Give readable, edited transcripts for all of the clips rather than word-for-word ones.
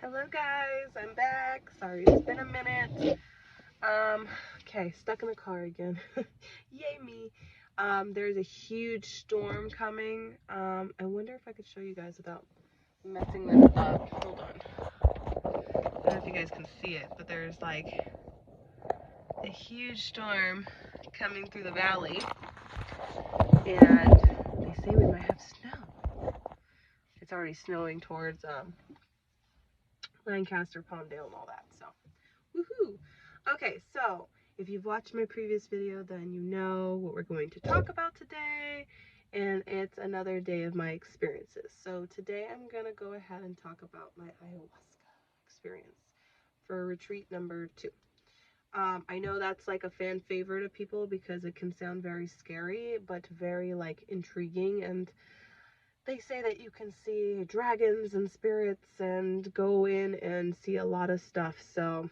Hello guys, I'm back. Sorry, it's been a minute. Okay, stuck in the car again. Yay me. There's a huge storm coming. I wonder if I could show you guys without messing this up. Hold on. I don't know if you guys can see it, but there's like a huge storm coming through the valley. And they say we might have snow. It's already snowing towards Lancaster, Palmdale, and all that. So, woohoo! Okay, so if you've watched my previous video, then you know what we're going to talk about today, and it's another day of my experiences. So today I'm gonna go ahead and talk about my ayahuasca experience for retreat number 2. I know that's like a fan favorite of people because it can sound very scary, but very like intriguing, and they say that you can see dragons and spirits and go in and see a lot of stuff. So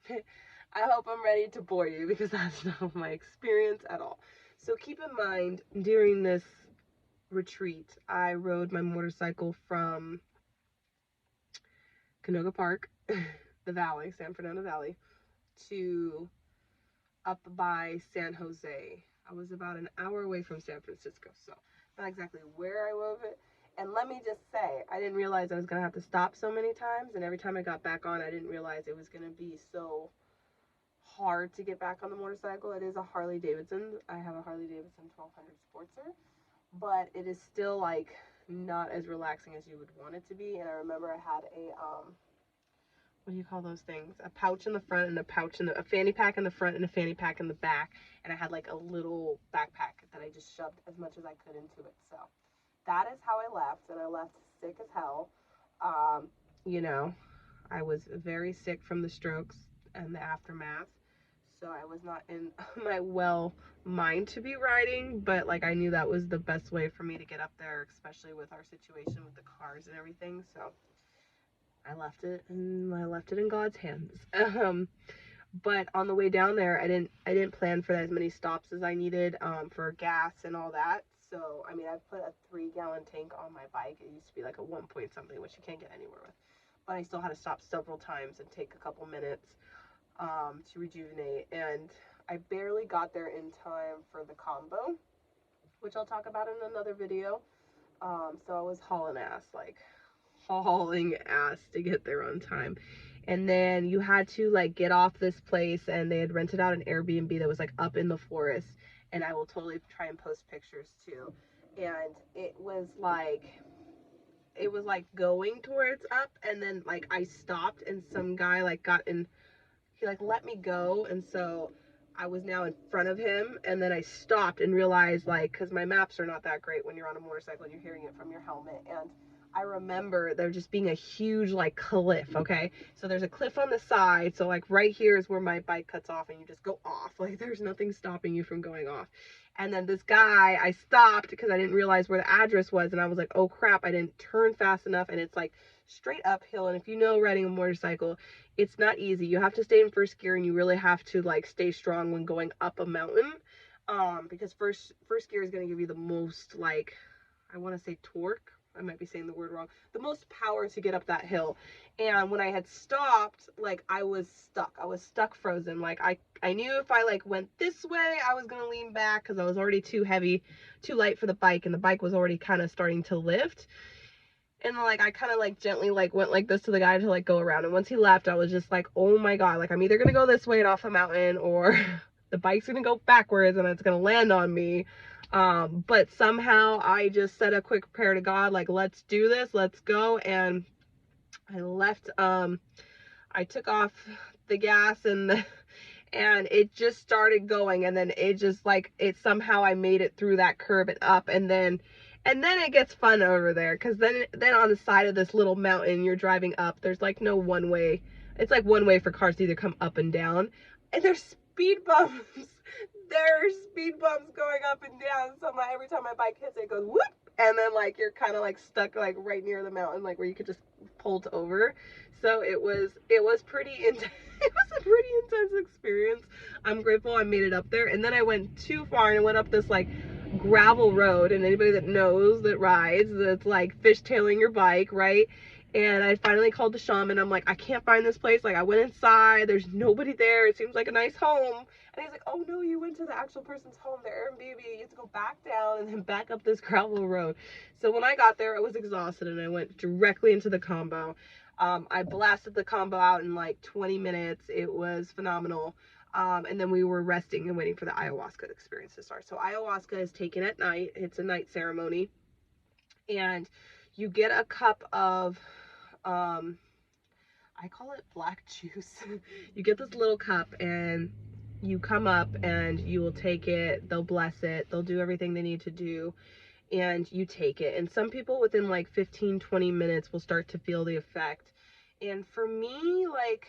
I hope I'm ready to bore you because that's not my experience at all. So keep in mind, during this retreat, I rode my motorcycle from Canoga Park, the valley, San Fernando Valley, to up by San Jose. I was about an hour away from San Francisco, so not exactly where I rode it. And let me just say, I didn't realize I was going to have to stop so many times, and every time I got back on, I didn't realize it was going to be so hard to get back on the motorcycle. It is a Harley Davidson. I have a Harley Davidson 1200 Sportster, but it is still like not as relaxing as you would want it to be. And I remember I had a what do you call those things? A pouch in the front and a fanny pack in the front and a fanny pack in the back. And I had like a little backpack that I just shoved as much as I could into it. So that is how I left, and I left sick as hell. You know, I was very sick from the strokes and the aftermath. So I was not in my well mind to be riding, but like I knew that was the best way for me to get up there, especially with our situation with the cars and everything. So I left it in God's hands. But on the way down there, I didn't plan for as many stops as I needed for gas and all that. So I mean, I put a 3-gallon tank on my bike. It used to be like a 1 point something, which you can't get anywhere with. But I still had to stop several times and take a couple minutes to rejuvenate. And I barely got there in time for the combo, which I'll talk about in another video. So I was hauling ass to get there on time. And then you had to like get off this place, and they had rented out an Airbnb that was like up in the forest, and I will totally try and post pictures too. And it was like going towards up, and then like I stopped, and some guy like got in, he like let me go, and so I was now in front of him, and then I stopped and realized, like, because my maps are not that great when you're on a motorcycle and you're hearing it from your helmet, and I remember there just being a huge like cliff. Okay, so there's a cliff on the side, so like right here is where my bike cuts off and you just go off, like there's nothing stopping you from going off. And then this guy, I stopped because I didn't realize where the address was, and I was like, oh crap, I didn't turn fast enough, and it's like straight uphill. And if you know riding a motorcycle, it's not easy. You have to stay in first gear, and you really have to like stay strong when going up a mountain, because first gear is going to give you the most, like, I want to say torque, I might be saying the word wrong, the most power to get up that hill. And when I had stopped, like I was stuck frozen. Like I knew if I like went this way, I was going to lean back because I was already too heavy, too light for the bike, and the bike was already kind of starting to lift. And like I kind of like gently like went like this to the guy to like go around, and once he left, I was just like, oh my god, like I'm either gonna go this way and off the mountain, or the bike's gonna go backwards and it's gonna land on me. But somehow I just said a quick prayer to God, like, let's do this, let's go. And I left, I took off the gas, and it just started going, and then it just like, it somehow I made it through that curve and up, and then it gets fun over there, because then on the side of this little mountain you're driving up, there's like no one way. It's like one way for cars to either come up and down, and there's speed bumps. There's speed bumps going up and down, so every time my bike hits it goes whoop, and then like you're kind of like stuck like right near the mountain, like where you could just pull over. So it was pretty intense. It was a pretty intense experience. I'm grateful I made it up there. And then I went too far, and I went up this like gravel road, and anybody that knows that rides, that's like fishtailing your bike, right? And I finally called the shaman. I'm like, I can't find this place. Like, I went inside. There's nobody there. It seems like a nice home. And he's like, oh no, you went to the actual person's home, the Airbnb. You have to go back down and then back up this gravel road. So when I got there, I was exhausted and I went directly into the combo. I blasted the combo out in like 20 minutes. It was phenomenal. And then we were resting and waiting for the ayahuasca experience to start. So ayahuasca is taken at night. It's a night ceremony. And you get a cup of I call it black juice. You get this little cup and you come up and you will take it, they'll bless it, they'll do everything they need to do, and you take it. And some people within like 15-20 minutes will start to feel the effect. And for me, like,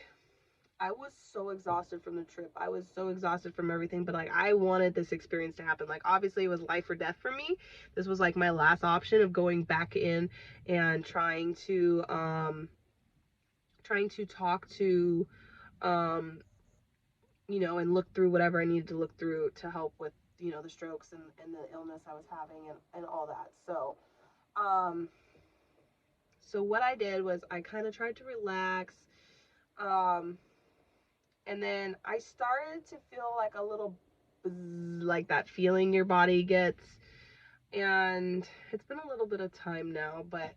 I was so exhausted from the trip. I was so exhausted from everything, but like I wanted this experience to happen. Like obviously it was life or death for me. This was like my last option of going back in and trying to talk to and look through whatever I needed to look through to help with, the strokes and the illness I was having and all that. So what I did was I kind of tried to relax. And then I started to feel like a little buzz, like that feeling your body gets. And it's been a little bit of time now, but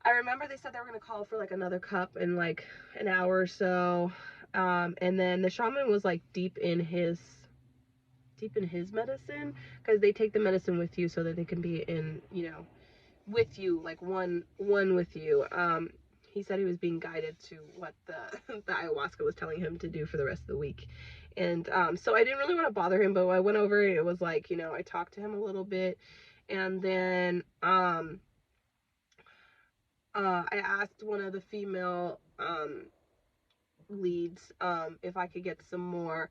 I remember they said they were going to call for like another cup in like an hour or so. And then the shaman was like deep in his medicine, because they take the medicine with you so that they can be in, with you, like one with you. He said he was being guided to what the the ayahuasca was telling him to do for the rest of the week. And so I didn't really want to bother him, but when I went over, it was like, I talked to him a little bit, and then I asked one of the female leads if I could get some more.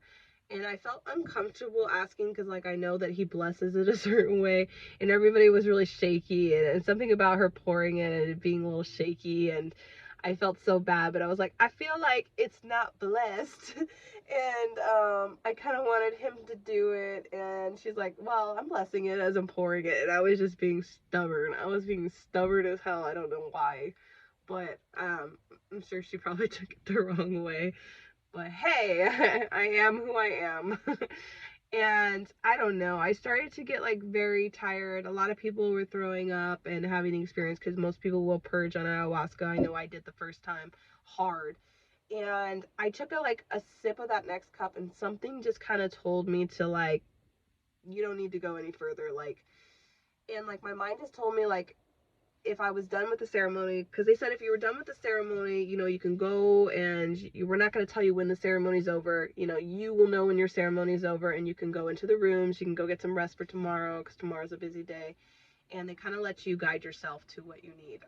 And I felt uncomfortable asking because, like, I know that he blesses it a certain way, and everybody was really shaky, and something about her pouring it and it being a little shaky, and I felt so bad, but I was like, I feel like it's not blessed. And I kind of wanted him to do it, and she's like, well, I'm blessing it as I'm pouring it, and I was just being stubborn. I was being stubborn as hell. I don't know why, but I'm sure she probably took it the wrong way. But hey, I am who I am. And I don't know, I started to get like very tired. A lot of people were throwing up and having the experience because most people will purge on ayahuasca. I know I did the first time hard. And I took a sip of that next cup, and something just kind of told me to, like, you don't need to go any further. Like, and like my mind just told me, like, if I was done with the ceremony, because they said if you were done with the ceremony, you can go, and we're not going to tell you when the ceremony's over. You will know when your ceremony's over, and you can go into the rooms. You can go get some rest for tomorrow, because tomorrow's a busy day. And they kind of let you guide yourself to what you need.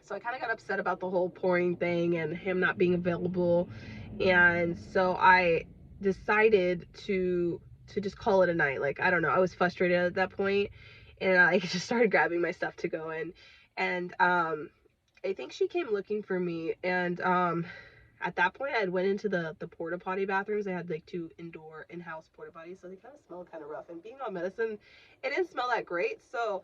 So I kind of got upset about the whole pouring thing and him not being available. And so I decided to just call it a night. Like, I don't know, I was frustrated at that point, and I just started grabbing my stuff to go in. And I think she came looking for me, and at that point I had went into the porta potty bathrooms. They had like 2 indoor in-house porta potties, so they kind of smelled kind of rough, and being on medicine, it didn't smell that great. So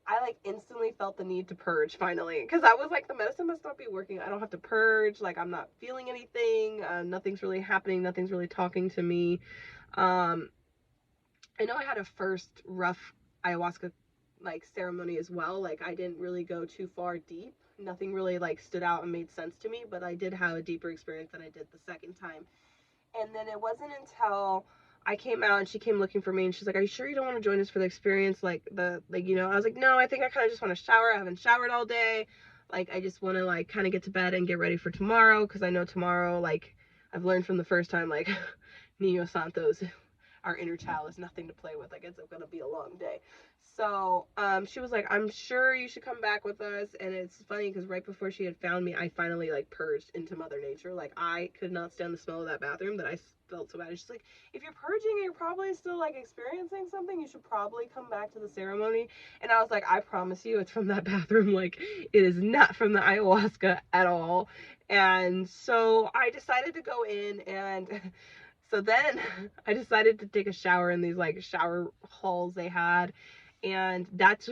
I like instantly felt the need to purge finally, because I was like, the medicine must not be working. I don't have to purge. Like, I'm not feeling anything. Nothing's really happening. Nothing's really talking to me. I know I had a first rough ayahuasca like ceremony as well. Like, I didn't really go too far deep. Nothing really like stood out and made sense to me, but I did have a deeper experience than I did the second time. And then it wasn't until I came out and she came looking for me, and she's like, are you sure you don't want to join us for the experience? I was like, no, I think I kind of just want to shower. I haven't showered all day. Like, I just want to like kind of get to bed and get ready for tomorrow, because I know tomorrow, like, I've learned from the first time, like, Niño Santos, our inner child, is nothing to play with. Like, it's gonna be a long day. So she was like, I'm sure you should come back with us. And it's funny because right before she had found me, I finally like purged into Mother Nature. Like, I could not stand the smell of that bathroom, that I felt so bad. And she's like, if you're purging and you're probably still like experiencing something, you should probably come back to the ceremony. And I was like, I promise you it's from that bathroom. Like, it is not from the ayahuasca at all. And so I decided to go in, and so then I decided to take a shower in these like shower halls they had, and that's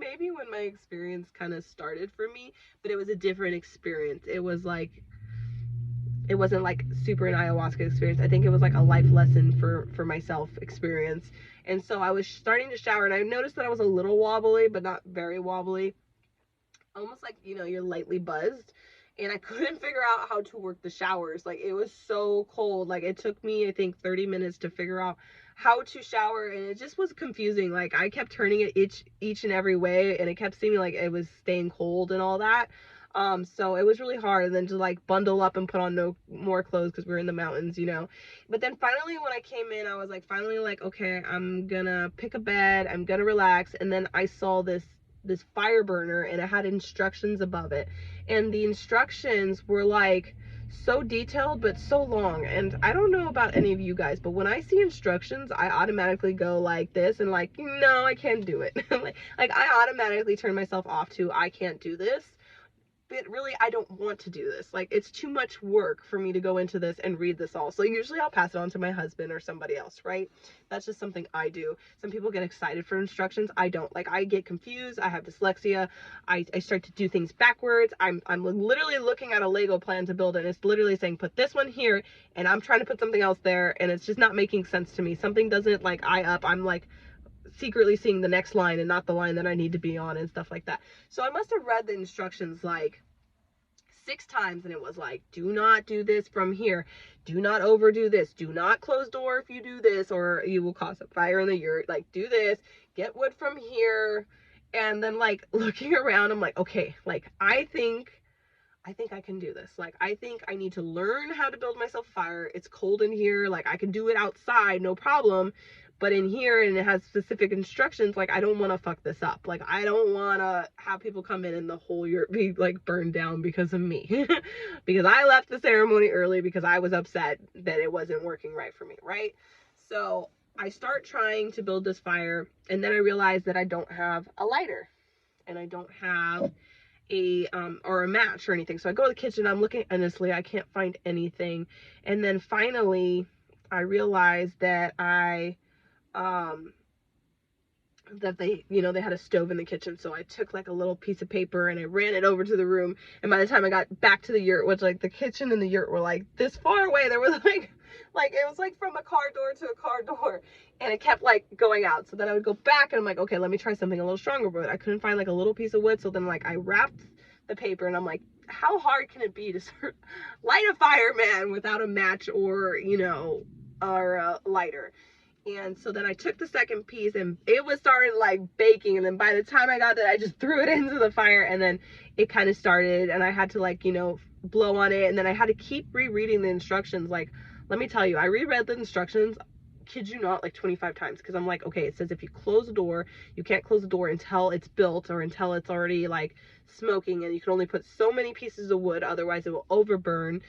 maybe when my experience kind of started for me, but it was a different experience. It was like, it wasn't like super an ayahuasca experience. I think it was like a life lesson for myself experience. And so I was starting to shower, and I noticed that I was a little wobbly, but not very wobbly, almost like, you know, you're lightly buzzed. And I couldn't figure out how to work the showers. Like, it was so cold. Like, it took me, I think, 30 minutes to figure out how to shower, and it just was confusing. Like, I kept turning it each and every way, and it kept seeming like it was staying cold and all that. So it was really hard. And then to like bundle up and put on no more clothes because we were in the mountains, you know. But then finally when I came in, I was like, finally, like, okay, I'm gonna pick a bed, I'm gonna relax. And then I saw this fire burner, and it had instructions above it, and the instructions were like so detailed but so long. And I don't know about any of you guys, but when I see instructions, I automatically go like this, and like, no, I can't do it. like I automatically turn myself off to, I can't do this. But really, I don't want to do this. Like, it's too much work for me to go into this and read this all. So usually I'll pass it on to my husband or somebody else, right? That's just something I do. Some people get excited for instructions. I don't. Like, I get confused. I have dyslexia. I start to do things backwards. I'm literally looking at a Lego plan to build it, and it's literally saying, put this one here, and I'm trying to put something else there, and it's just not making sense to me. Something doesn't, like, eye up. I'm like secretly seeing the next line and not the line that I need to be on and stuff like that. So I must have read the instructions like 6 times, and it was like, do not do this from here, do not overdo this, do not close door if you do this or you will cause a fire in the yurt, like, do this, get wood from here. And then like looking around, I'm like, okay, like I think I can do this. Like, I think I need to learn how to build myself a fire. It's cold in here. Like, I can do it outside, no problem. But in here, and it has specific instructions, like, I don't want to fuck this up. Like, I don't want to have people come in and the whole yurt be, like, burned down because of me. Because I left the ceremony early because I was upset that it wasn't working right for me, right? So I start trying to build this fire, and then I realize that I don't have a lighter. And I don't have a match or anything. So I go to the kitchen, I'm looking endlessly, I can't find anything. And then finally I realized that that they, you know, they had a stove in the kitchen. So I took like a little piece of paper and I ran it over to the room. And by the time I got back to the yurt, which like the kitchen and the yurt were like this far away, there was like it was like from a car door to a car door, and it kept like going out. So then I would go back and I'm like, okay, let me try something a little stronger, but I couldn't find like a little piece of wood. So then like I wrapped the paper, and I'm like, how hard can it be to light a fire, man, without a match or, you know, or a lighter? And so then I took the second piece, and it was starting like baking. And then by the time I got there, I just threw it into the fire, and then it kind of started, and I had to like, you know, blow on it. And then I had to keep rereading the instructions. Like, let me tell you, I reread the instructions, kid you not, like 25 times. Cause I'm like, okay, it says if you close the door, you can't close the door until it's built or until it's already like smoking. And you can only put so many pieces of wood, otherwise it will overburn.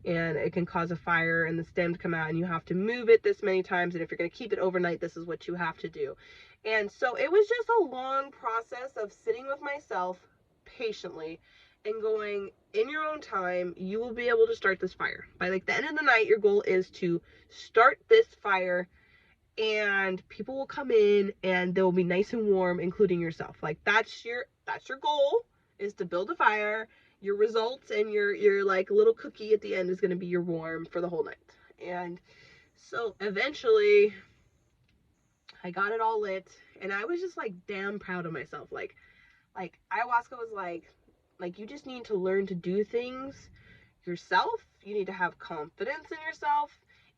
And it can cause a fire and the stem to come out, and you have to move it this many times. And if you're going to keep it overnight, this is what you have to do. And so it was just a long process of sitting with myself patiently and going, in your own time, you will be able to start this fire. By like the end of the night, your goal is to start this fire, and people will come in and they'll be nice and warm, including yourself. Like that's your goal, is to build a fire. Your results and your like little cookie at the end is going to be your warm for the whole night. And so eventually I got it all lit, and I was just like damn proud of myself. Like ayahuasca was like you just need to learn to do things yourself. You need to have confidence in yourself.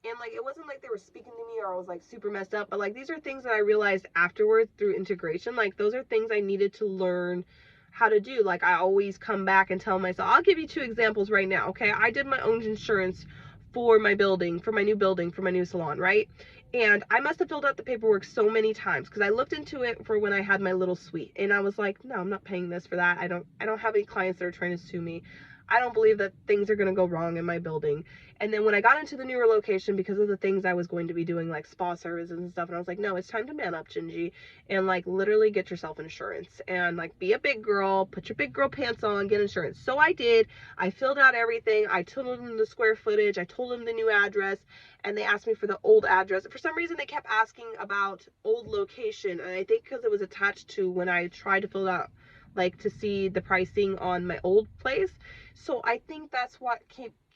And like, it wasn't like they were speaking to me or I was like super messed up, but like these are things that I realized afterwards through integration. Like those are things I needed to learn how to do. Like I always come back and tell myself, I'll give you 2 examples right now. Okay, I did my own insurance for my building, for my new salon, right? And I must have filled out the paperwork so many times because I looked into it for when I had my little suite, and I was like, no, I'm not paying this for that. I don't have any clients that are trying to sue me. I don't believe that things are going to go wrong in my building. And then when I got into the newer location, because of the things I was going to be doing, like spa services and stuff, and I was like, no, it's time to man up, Gingy, and like literally get yourself insurance and like be a big girl, put your big girl pants on, get insurance. So I did. I filled out everything. I told them the square footage. I told them the new address, and they asked me for the old address. For some reason, they kept asking about old location, and I think because it was attached to when I tried to fill it out, like to see the pricing on my old place. So I think that's what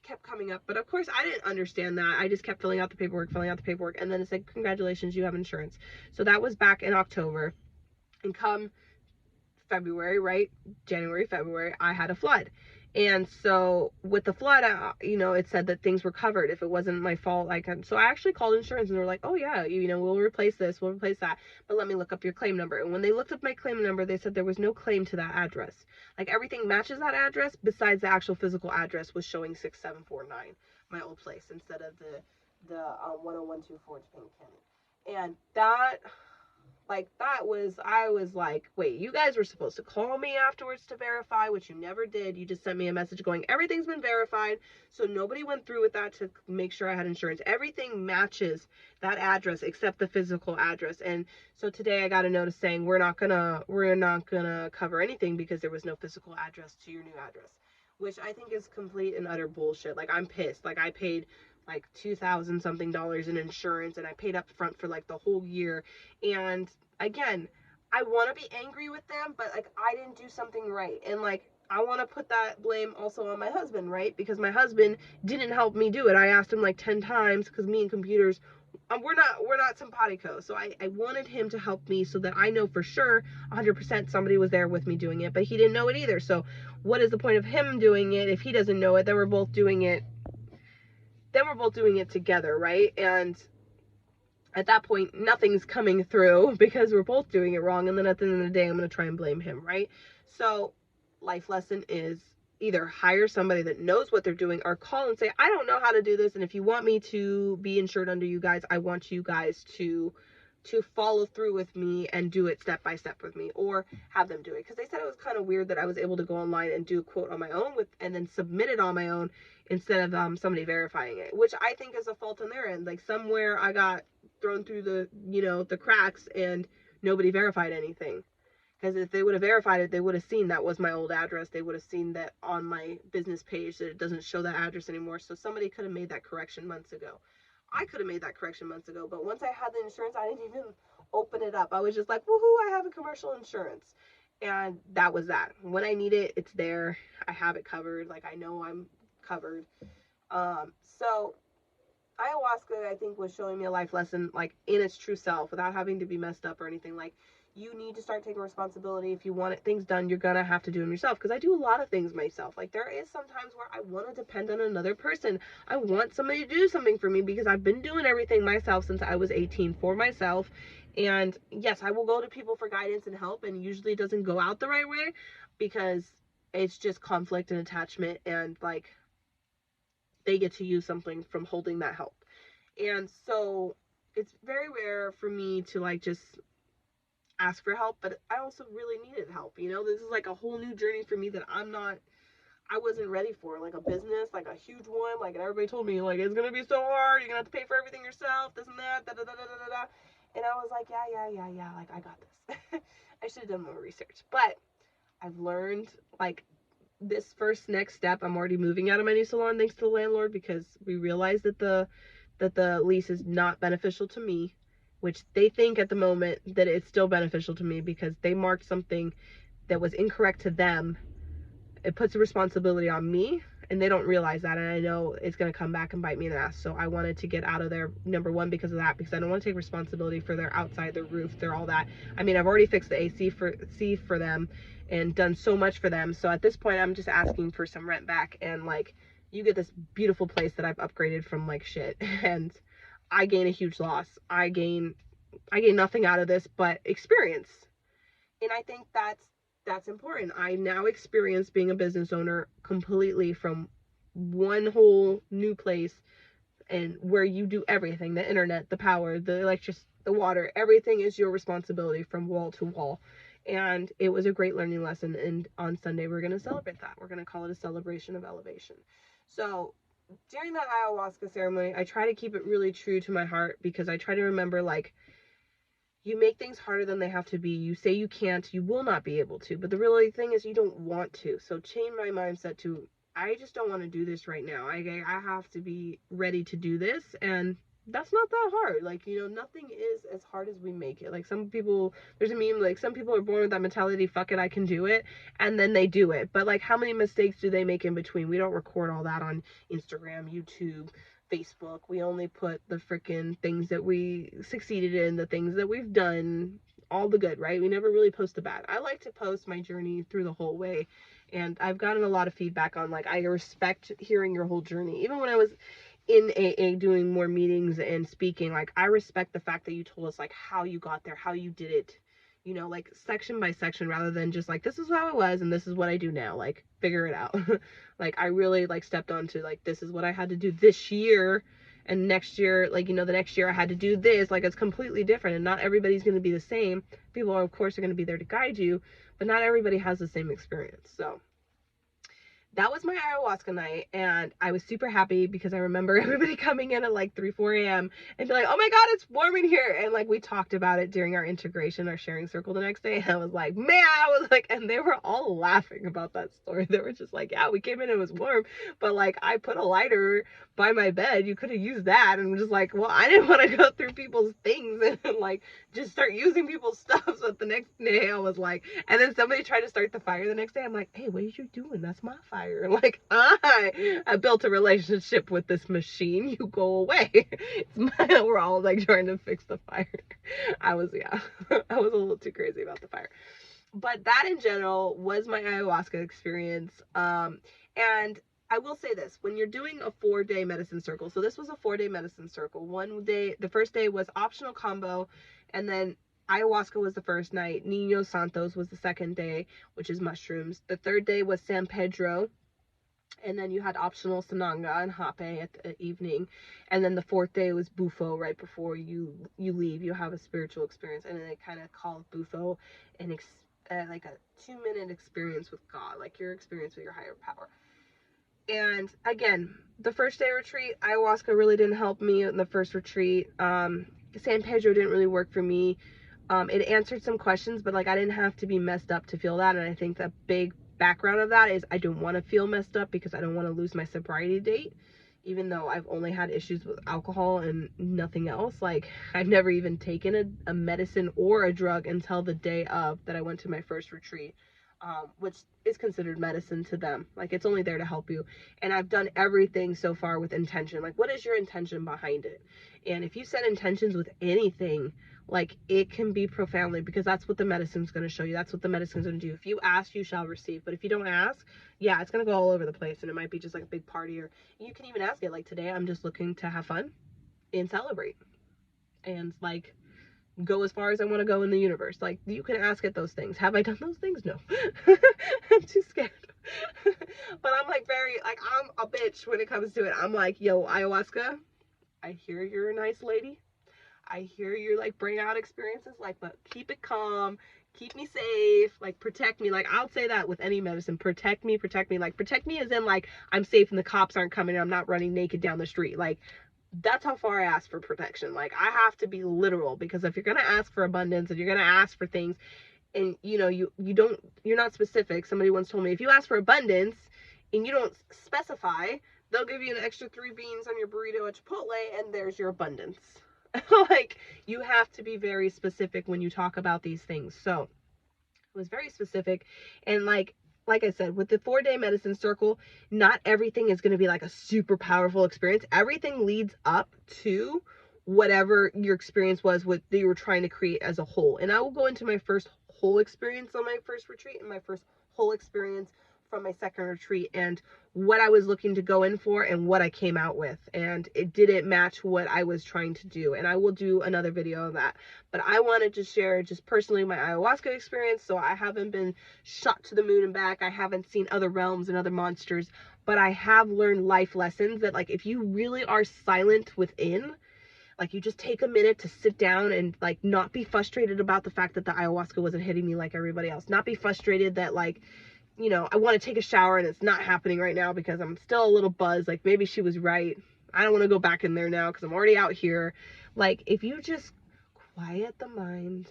kept coming up. But of course, I didn't understand that. I just kept filling out the paperwork, and then it said, congratulations, you have insurance. So that was back in October. And come February, right? January, February, I had a flood. And so with the flood, it said that things were covered if it wasn't my fault. So I actually called insurance, and they were like, oh yeah, we'll replace this, we'll replace that, but let me look up your claim number. And when they looked up my claim number, they said there was no claim to that address. Like everything matches that address besides the actual physical address was showing 6749, my old place, instead of the 10124 Topanga County. And I was like, wait, you guys were supposed to call me afterwards to verify, which you never did. You just sent me a message going, everything's been verified. So nobody went through with that to make sure I had insurance. Everything matches that address except the physical address. And so today I got a notice saying we're not gonna cover anything because there was no physical address to your new address, which I think is complete and utter bullshit. Like, I'm pissed. Like, I paid like $2,000 something in insurance, and I paid up front for like the whole year. And again, I want to be angry with them, but like I didn't do something right. And like I want to put that blame also on my husband, right? Because my husband didn't help me do it. I asked him like 10 times because me and computers, we're not simpatico. So I wanted him to help me so that I know for sure 100% somebody was there with me doing it, but he didn't know it either. So what is the point of him doing it if he doesn't know it? Then we're both doing it together, right? And at that point, nothing's coming through because we're both doing it wrong. And then at the end of the day, I'm going to try and blame him, right? So life lesson is either hire somebody that knows what they're doing or call and say, I don't know how to do this. And if you want me to be insured under you guys, I want you guys to follow through with me and do it step by step with me, or have them do it. Because they said it was kind of weird that I was able to go online and do a quote on my own and then submit it on my own instead of somebody verifying it, which I think is a fault on their end. Like somewhere I got thrown through the cracks and nobody verified anything. Because if they would have verified it, they would have seen that was my old address. They would have seen that on my business page that it doesn't show that address anymore. So somebody could have made that correction months ago. I could have made that correction months ago, but once I had the insurance, I didn't even open it up. I was just like, woohoo, I have a commercial insurance. And that was that. When I need it, it's there. I have it covered. Like, I know I'm covered. So ayahuasca, I think, was showing me a life lesson, like, in its true self, without having to be messed up or anything. Like, you need to start taking responsibility. If you want things done, you're gonna have to do them yourself. Because I do a lot of things myself. Like, there is sometimes where I want to depend on another person. I want somebody to do something for me because I've been doing everything myself since I was 18 for myself. And yes, I will go to people for guidance and help, and usually it doesn't go out the right way because it's just conflict and attachment, and like they get to use something from holding that help. And so it's very rare for me to like just ask for help, but I also really needed help. This is like a whole new journey for me that I wasn't ready for, like a business, like a huge one. Like, and everybody told me, like, it's gonna be so hard, you're gonna have to pay for everything yourself, this and that, da da da da da da. And I was like, yeah, like, I got this. I should have done more research, but I've learned, like, this next step, I'm already moving out of my new salon thanks to the landlord, because we realized that the lease is not beneficial to me, which they think at the moment that it's still beneficial to me because they marked something that was incorrect to them. It puts the responsibility on me, and they don't realize that, and I know it's going to come back and bite me in the ass. So I wanted to get out of there, number one, because of that, because I don't want to take responsibility for their outside, their roof, their all that. I mean, I've already fixed the AC for them and done so much for them. So at this point, I'm just asking for some rent back, and like, you get this beautiful place that I've upgraded from like shit, and I gain a huge loss. I gain nothing out of this but experience. And I think that's important. I now experience being a business owner completely from one whole new place, and where you do everything, the internet, the power, the electricity, the water, everything is your responsibility from wall to wall. And it was a great learning lesson. And on Sunday, we're going to celebrate that. We're going to call it a celebration of elevation. So during that ayahuasca ceremony, I try to keep it really true to my heart, because I try to remember, like, you make things harder than they have to be. You say you can't, you will not be able to. But the really thing is, you don't want to. So change my mindset to, I just don't want to do this right now. I have to be ready to do this. And that's not that hard. Like, nothing is as hard as we make it. Like, some people, there's a meme, like, some people are born with that mentality, fuck it, I can do it. And then they do it. But, like, how many mistakes do they make in between? We don't record all that on Instagram, YouTube, Facebook. We only put the freaking things that we succeeded in, the things that we've done, all the good, right? We never really post the bad. I like to post my journey through the whole way. And I've gotten a lot of feedback on, like, I respect hearing your whole journey. Even when I was in AA doing more meetings and speaking, like, I respect the fact that you told us, like, how you got there, how you did it, like, section by section, rather than just like, this is how it was and this is what I do now, like, figure it out. Like, I really, like, stepped onto, like, this is what I had to do this year, and next year, like, the next year I had to do this. Like, it's completely different, and not everybody's going to be the same. People are, of course, are going to be there to guide you, but not everybody has the same experience. So that was my ayahuasca night, and I was super happy because I remember everybody coming in at like 4 a.m. and be like, oh my god, it's warm in here. And like, we talked about it during our integration, our sharing circle the next day, and I was like, and they were all laughing about that story. They were just like, yeah, we came in, it was warm, but like, I put a lighter by my bed, you could have used that. And I'm just like, well, I didn't want to go through people's things and like just start using people's stuff. So the next day I was like, and then somebody tried to start the fire the next day. I'm like, hey, what are you doing? That's my fire. Like, I built a relationship with this machine. You go away. It's my, we're all like trying to fix the fire. I was a little too crazy about the fire. But that in general was my ayahuasca experience. And I will say this, when you're doing a 4-day medicine circle, so this was a 4-day medicine circle. One day, the first day was optional combo, and then ayahuasca was the first night. Niños Santos was the second day, which is mushrooms. The third day was San Pedro, and then you had optional Sananga and Hape at the evening. And then the fourth day was Bufo. Right before you leave, you have a spiritual experience, and then they kind of call Bufo like a 2-minute experience with God, like your experience with your higher power. And again, the first day retreat, ayahuasca really didn't help me in the first retreat. San Pedro didn't really work for me. It answered some questions, but like, I didn't have to be messed up to feel that. And I think the big background of that is I don't want to feel messed up, because I don't want to lose my sobriety date, even though I've only had issues with alcohol and nothing else. Like, I've never even taken a medicine or a drug until the day of that I went to my first retreat. Which is considered medicine to them. Like, it's only there to help you. And I've done everything so far with intention. Like, what is your intention behind it? And if you set intentions with anything, like, it can be profoundly, because that's what the medicine's going to show you. That's what the medicine's going to do. If you ask, you shall receive. But if you don't ask, yeah, it's going to go all over the place. And it might be just like a big party, or you can even ask it like, today I'm just looking to have fun and celebrate. And like, go as far as I want to go in the universe. Like, you can ask it those things. Have I done those things? No. I'm too scared. But I'm like, I'm a bitch when it comes to it. I'm like, yo, ayahuasca, I hear you're a nice lady. I hear you like bring out experiences, like, but keep it calm, keep me safe, like, protect me. Like, I'll say that with any medicine. Protect me. Like, protect me as in like, I'm safe and the cops aren't coming and I'm not running naked down the street. Like, that's how far I ask for protection. Like, I have to be literal, because if you're going to ask for abundance and you're going to ask for things and you're not specific. Somebody once told me, if you ask for abundance and you don't specify, they'll give you an extra 3 beans on your burrito at Chipotle and there's your abundance. Like, you have to be very specific when you talk about these things. So it was very specific. And like I said, with the 4-day medicine circle, not everything is going to be like a super powerful experience. Everything leads up to whatever your experience was, what you were trying to create as a whole. And I will go into my first whole experience on my first retreat and my first whole experience from my second retreat, and what I was looking to go in for and what I came out with, and it didn't match what I was trying to do. And I will do another video of that, but I wanted to share just personally my ayahuasca experience. So I haven't been shot to the moon and back. I haven't seen other realms and other monsters, but I have learned life lessons that, like, if you really are silent within, Like, you just take a minute to sit down and, like, not be frustrated about the fact that the ayahuasca wasn't hitting me like everybody else. Not be frustrated that, like, you know, I want to take a shower and it's not happening right now because I'm still a little buzzed. Like, maybe she was right. I don't want to go back in there now because I'm already out here. Like, if you just quiet the mind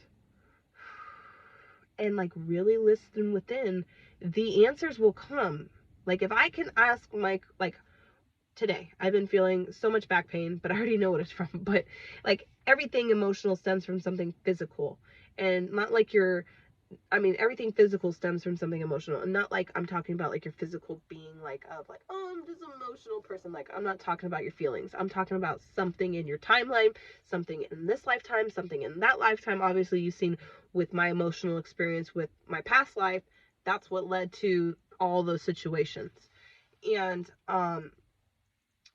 and, like, really listen within, the answers will come. Like, if I can ask Mike, like, today I've been feeling so much back pain, but I already know what it's from. But, like, everything emotional stems from something physical, and not like everything physical stems from something emotional, and not like I'm talking about like your physical being, like, of like, oh, I'm just an emotional person. Like, I'm not talking about your feelings. I'm talking about something in your timeline, something in this lifetime, something in that lifetime. Obviously, you've seen with my emotional experience with my past life, that's what led to all those situations. And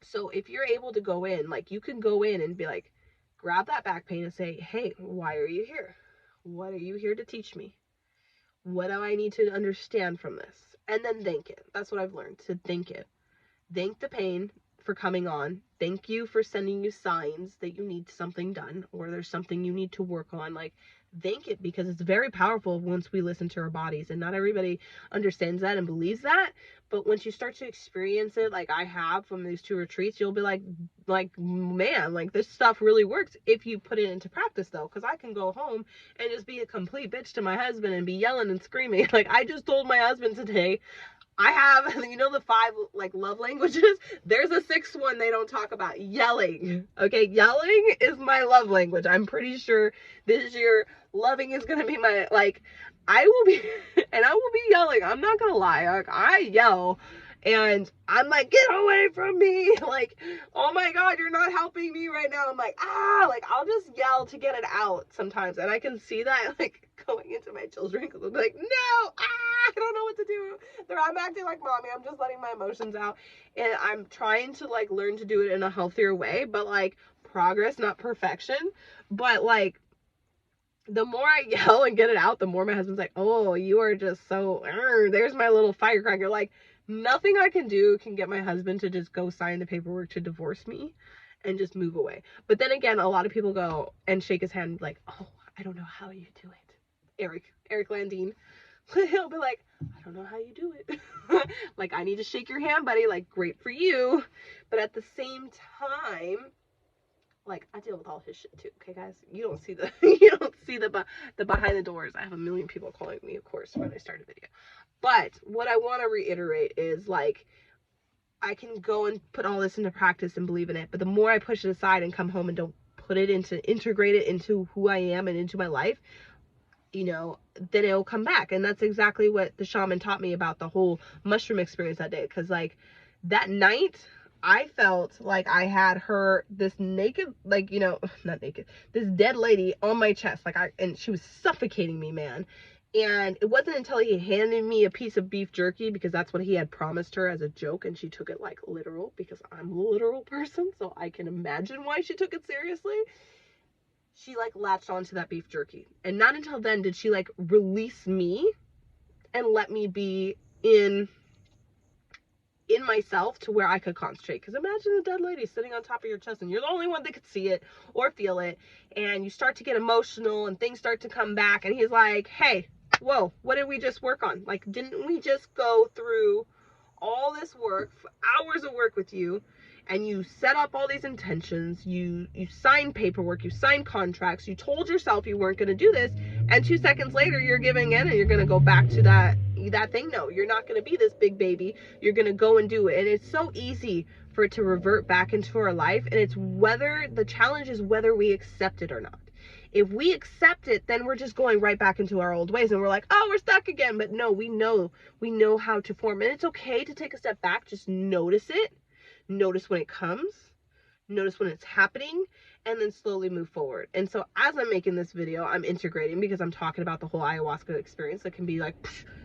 so if you're able to go in, like, you can go in and be like, grab that back pain and say, hey, why are you here? What are you here to teach me? What do I need to understand from this? And then thank it. That's what I've learned, to thank it. Thank the pain for coming on. Thank you for sending you signs that you need something done, or there's something you need to work on. Like, thank it, because it's very powerful once we listen to our bodies. And not everybody understands that and believes that. But once you start to experience it, like I have from these 2 retreats, you'll be like, man, like, this stuff really works if you put it into practice, though. Because I can go home and just be a complete bitch to my husband and be yelling and screaming. Like, I just told my husband today, I have, you know, the 5 like love languages. There's a 6th one they don't talk about: yelling. Okay, yelling is my love language. I'm pretty sure this year loving is gonna be my, like, I will be and I will be yelling. I'm not gonna lie. Like, I yell and I'm like, get away from me. Like, oh my God, you're not helping me right now. I'm like, like, I'll just yell to get it out sometimes. And I can see that, like, going into my children, because I'm like, no, I don't know what to do. I'm acting like mommy. I'm just letting my emotions out. And I'm trying to, like, learn to do it in a healthier way, but, like, progress, not perfection. But, like, the more I yell and get it out, the more my husband's like, oh, you are just so, there's my little firecracker. Like, nothing I can do can get my husband to just go sign the paperwork to divorce me and just move away. But then again, a lot of people go and shake his hand like, oh, I don't know how you do it. Eric Landine. He'll be like, I don't know how you do it. Like, I need to shake your hand, buddy. Like, great for you. But at the same time, like, I deal with all his shit too. Okay, guys, you don't see the behind the doors. I have a million people calling me, of course, when I start a video. But what I want to reiterate is, like, I can go and put all this into practice and believe in it, but the more I push it aside and come home and don't integrate it into who I am and into my life, you know, then it'll come back. And that's exactly what the shaman taught me about the whole mushroom experience that day. Because, like, that night, I felt like I had this naked, like, you know, not naked, this dead lady on my chest. Like, and she was suffocating me, man. And it wasn't until he handed me a piece of beef jerky, because that's what he had promised her as a joke, and she took it, like, literal, because I'm a literal person, so I can imagine why she took it seriously. She, like, latched onto that beef jerky. And not until then did she, like, release me and let me be in myself to where I could concentrate. Because imagine a dead lady sitting on top of your chest and you're the only one that could see it or feel it. And you start to get emotional and things start to come back. And he's like, hey, whoa, what did we just work on? Like, didn't we just go through all this work, hours of work with you? And you set up all these intentions, you signed paperwork, you signed contracts, you told yourself you weren't going to do this, and 2 seconds later you're giving in and you're going to go back to that thing. No, you're not going to be this big baby. You're going to go and do it. And it's so easy for it to revert back into our life, and it's the challenge is whether we accept it or not. If we accept it, then we're just going right back into our old ways, and we're like, oh, we're stuck again. But no, we know how to form, and it's okay to take a step back. Just notice it. Notice when it comes, notice when it's happening, and then slowly move forward. And so as I'm making this video, I'm integrating, because I'm talking about the whole ayahuasca experience that can be, like,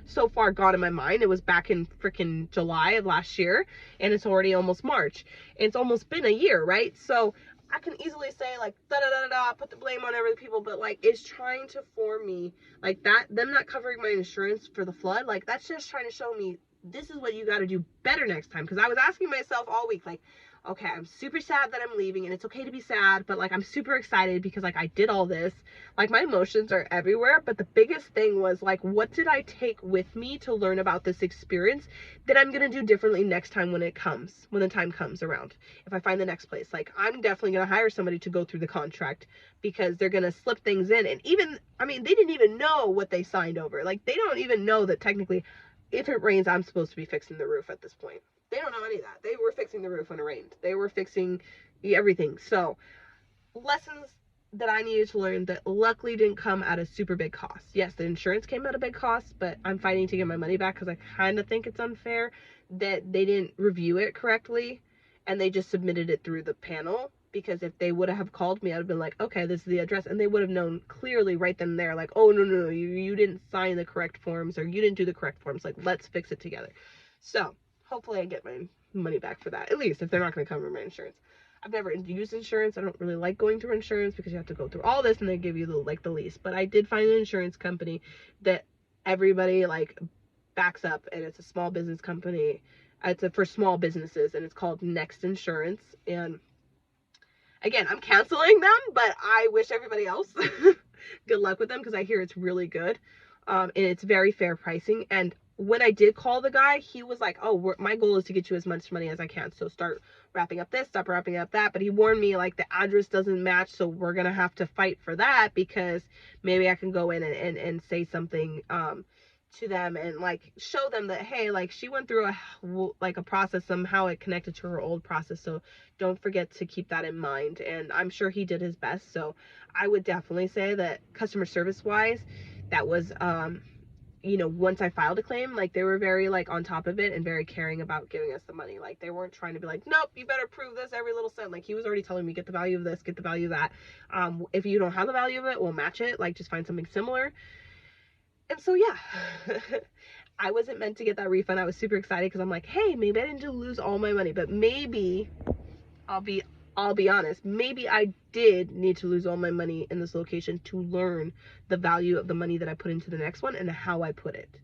so far gone in my mind. It was back in freaking July of last year, and it's already almost March. It's almost been a year, right? So I can easily say, like, put the blame on other people, but, like, it's trying to form me, like, that, them not covering my insurance for the flood, like, that's just trying to show me, this is what you got to do better next time. Because I was asking myself all week, like, okay, I'm super sad that I'm leaving, and it's okay to be sad, but like I'm super excited because like I did all this. Like my emotions are everywhere, but the biggest thing was like, what did I take with me to learn about this experience that I'm gonna do differently next time when the time comes around. If I find the next place, like I'm definitely gonna hire somebody to go through the contract because they're gonna slip things in. And even, I mean, they didn't even know what they signed over. Like they don't even know that technically, if it rains, I'm supposed to be fixing the roof at this point. They don't know any of that. They were fixing the roof when it rained. They were fixing everything. So, lessons that I needed to learn that luckily didn't come at a super big cost. Yes, the insurance came at a big cost, but I'm fighting to get my money back because I kind of think it's unfair that they didn't review it correctly and they just submitted it through the panel. Because if they would have called me, I'd have been like, okay, this is the address. And they would have known clearly right then and there, like, oh, no, you didn't sign the correct forms, or you didn't do the correct forms. Like, let's fix it together. So, hopefully I get my money back for that. At least, if they're not going to cover my insurance. I've never used insurance. I don't really like going through insurance because you have to go through all this and they give you the lease. But I did find an insurance company that everybody, like, backs up, and it's a small business company. It's for small businesses, and it's called Next Insurance. And again, I'm canceling them, but I wish everybody else good luck with them because I hear it's really good. And it's very fair pricing. And when I did call the guy, he was like, oh, my goal is to get you as much money as I can. So start wrapping up this, stop wrapping up that. But he warned me, like, the address doesn't match. So we're going to have to fight for that because maybe I can go in and say something to them and like show them that, hey, like she went through a process, somehow it connected to her old process, so don't forget to keep that in mind. And I'm sure he did his best. So I would definitely say that customer service wise, that was once I filed a claim, like they were very like on top of it and very caring about giving us the money. Like they weren't trying to be like, nope, you better prove this every little cent. Like he was already telling me, get the value of this, get the value of that. If you don't have the value of it, we'll match it, like just find something similar. And so, yeah, I wasn't meant to get that refund. I was super excited because I'm like, hey, maybe I didn't lose all my money, but maybe I'll be honest, maybe I did need to lose all my money in this location to learn the value of the money that I put into the next one and how I put it.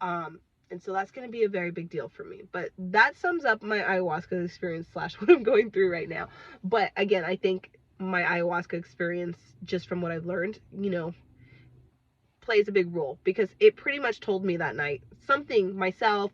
And so that's going to be a very big deal for me. But that sums up my ayahuasca experience / what I'm going through right now. But again, I think my ayahuasca experience, just from what I've learned, plays a big role because it pretty much told me that night something, myself,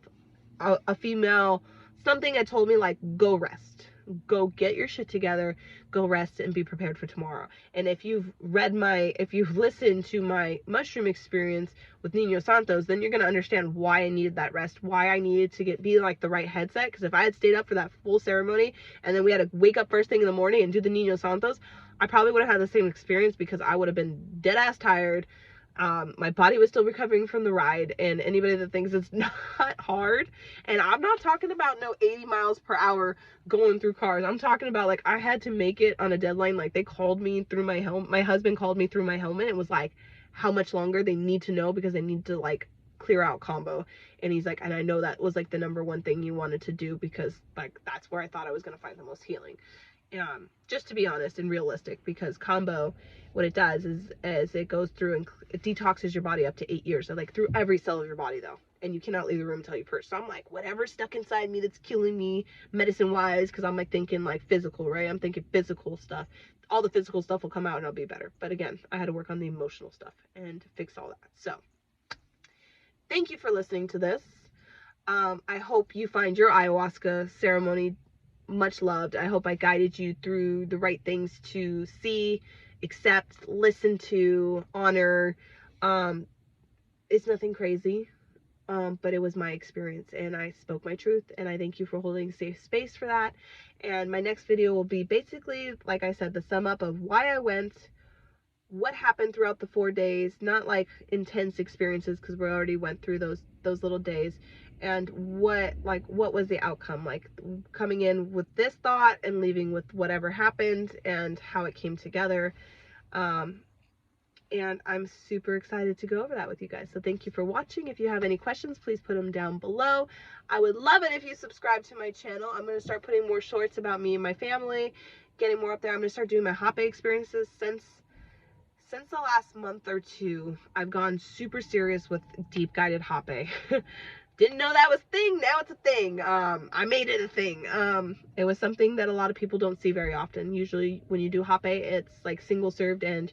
a female, something had told me like, go rest, go get your shit together, go rest and be prepared for tomorrow. And if you've listened to my mushroom experience with Nino Santos, then you're going to understand why I needed that rest, why I needed to be like the right headset. Because if I had stayed up for that full ceremony and then we had to wake up first thing in the morning and do the Nino Santos, I probably would have had the same experience because I would have been dead ass tired. My body was still recovering from the ride, and anybody that thinks it's not hard, and I'm not talking about no 80 miles per hour going through cars. I'm talking about like I had to make it on a deadline. Like they called me through my helmet. My husband called me through my helmet and was like, how much longer they need to know because they need to like clear out combo. And he's like, and I know that was like the number one thing you wanted to do because like that's where I thought I was going to find the most healing. Just to be honest and realistic, because combo, what it does is it goes through and it detoxes your body up to 8 years. So like through every cell of your body though. And you cannot leave the room until you purge. So I'm like, whatever's stuck inside me that's killing me medicine wise, because I'm like thinking like physical, right? I'm thinking physical stuff. All the physical stuff will come out and I'll be better. But again, I had to work on the emotional stuff and fix all that. So thank you for listening to this. I hope you find your ayahuasca ceremony much loved. I hope I guided you through the right things to see, accept, listen to, honor. It's nothing crazy, but it was my experience and I spoke my truth, and I thank you for holding safe space for that. And my next video will be basically, like I said, the sum up of why I went, what happened throughout the 4 days, not like intense experiences because we already went through those little days, and what was the outcome, like coming in with this thought and leaving with whatever happened and how it came together. And I'm super excited to go over that with you guys. So thank you for watching. If you have any questions, please put them down below. I would love it if you subscribe to my channel. I'm going to start putting more shorts about me and my family, getting more up there. I'm going to start doing my hot bay experiences. Since the last month or two, I've gone super serious with deep guided hot bay. Didn't know that was a thing. Now it's a thing. I made it a thing. It was something that a lot of people don't see very often. Usually when you do hape, it's like single served and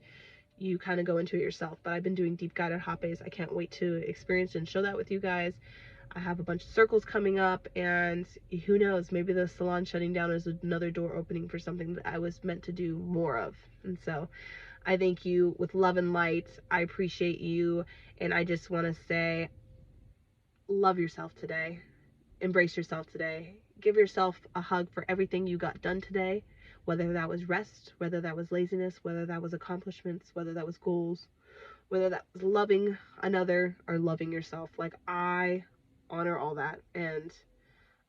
you kind of go into it yourself. But I've been doing deep guided hapes. I can't wait to experience and show that with you guys. I have a bunch of circles coming up, and who knows, maybe the salon shutting down is another door opening for something that I was meant to do more of. And so I thank you with love and light. I appreciate you, and I just want to say, love yourself today. Embrace yourself today. Give yourself a hug for everything you got done today, whether that was rest, whether that was laziness, whether that was accomplishments, whether that was goals, whether that was loving another or loving yourself. Like, I honor all that, and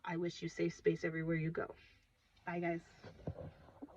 I wish you safe space everywhere you go. Bye, guys.